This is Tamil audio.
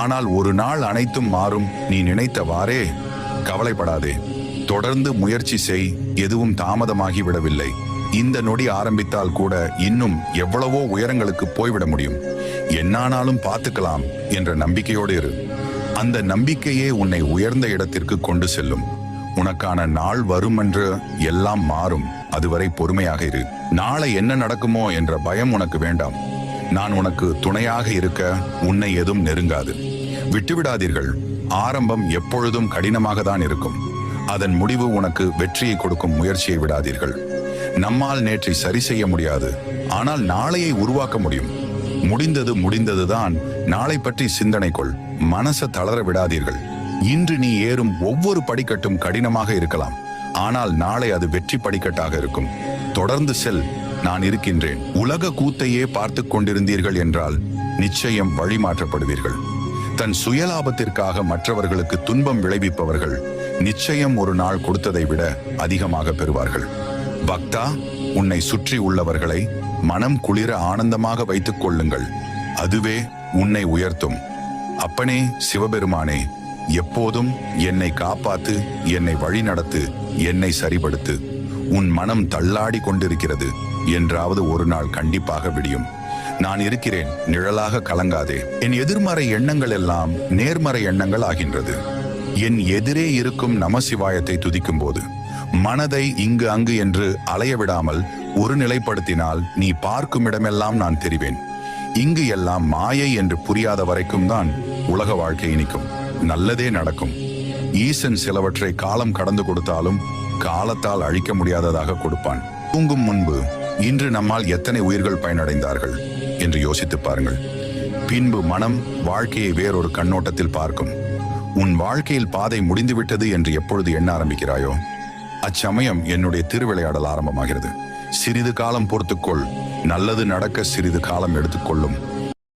ஆனால் ஒரு நாள் அனைத்தும் மாறும். நீ நினைத்தவாறே. கவலைப்படாதே, தொடர்ந்து முயற்சி செய். எதுவும் தாமதமாகி விடவில்லை. இந்த நொடி ஆரம்பித்தால் கூட இன்னும் எவ்வளவோ உயரங்களுக்கு போய்விட முடியும். என்னானாலும் பார்த்துக்கலாம் என்ற நம்பிக்கையோடு இரு. அந்த நம்பிக்கையே உன்னை உயர்ந்த இடத்திற்கு கொண்டு செல்லும். உனக்கான நாள் வரும் என்று எல்லாம் மாறும். அதுவரை பொறுமையாக இரு. நாளை என்ன நடக்குமோ என்ற பயம் உனக்கு வேண்டாம். நான் உனக்கு துணையாக இருக்க உன்னை எதுவும் நெருங்காது. விட்டுவிடாதீர்கள். ஆரம்பம் எப்பொழுதும் கடினமாக தான் இருக்கும். அதன் முடிவு உனக்கு வெற்றியை கொடுக்கும். முயற்சியை விடாதீர்கள். நம்மால் நேற்றை சரி செய்ய முடியாது, ஆனால் நாளையை உருவாக்க முடியும். முடிந்தது முடிந்ததுதான். நாளை பற்றி சிந்தனை கொள். மனசை தளர விடாதீர்கள். இன்று நீ ஏறும் ஒவ்வொரு படிக்கட்டும் கடினமாக இருக்கலாம், ஆனால் நாளை அது வெற்றி படிக்கட்டாக இருக்கும். தொடர்ந்து செல். நான் இருக்கின்றேன். உலக கூத்தையே பார்த்து கொண்டிருந்தீர்கள் என்றால் நிச்சயம் வழிமாற்றப்படுவீர்கள். தன் சுயலாபத்திற்காக மற்றவர்களுக்கு துன்பம் விளைவிப்பவர்கள் நிச்சயம் ஒரு நாள் கொடுத்ததை விட அதிகமாக பெறுவார்கள். பக்தா, உன்னை சுற்றி உள்ளவர்களை மனம் குளிர ஆனந்தமாக வைத்துக் கொள்ளுங்கள். அதுவே உன்னை உயர்த்தும். அப்பனே சிவபெருமானே, எப்போதும் என்னை காப்பாத்து, என்னை வழி நடத்து, என்னை சரிபடுத்து. உன் மனம் தள்ளாடி கொண்டிருக்கிறது. என்றாவது ஒரு நாள் கண்டிப்பாக விடியும். நான் இருக்கிறேன், நிழலாக கலங்காதே. என் எதிர்மறை எண்ணங்கள் எல்லாம் நேர்மறை எண்ணங்கள் ஆகின்றது. என் எதிரே இருக்கும் நமசிவாயத்தை துதிக்கும் போது மனதை இங்கு அங்கு என்று அலைய விடாமல் ஒரு நிலைப்படுத்தினால் நீ பார்க்கும் இடமெல்லாம் நான் தெரிவேன். இங்கு எல்லாம் மாயை என்று புரியாத வரைக்கும் தான் உலக வாழ்க்கை இனிக்கும். நல்லதே நடக்கும். ஈசன் சிலவற்றை காலம் கடந்து கொடுத்தாலும் காலத்தால் அழிக்க முடியாததாக கொடுப்பான். தூங்கும் முன்பு இன்று நம்மால் எத்தனை உயிர்கள் பயனடைந்தார்கள் என்று யோசித்து பாருங்கள். பின்பு மனம் வாழ்க்கையை வேறொரு கண்ணோட்டத்தில் பார்க்கும். உன் வாழ்க்கையில் பாதை முடிந்துவிட்டது என்று எப்பொழுது எண்ண ஆரம்பிக்கிறாயோ அச்சமயம் என்னுடைய திருவிளையாடல் ஆரம்பமாகிறது. சிறிது காலம் பொறுத்துக்கொள். நல்லது நடக்க சிறிது காலம் எடுத்துக்கொள்ளும்.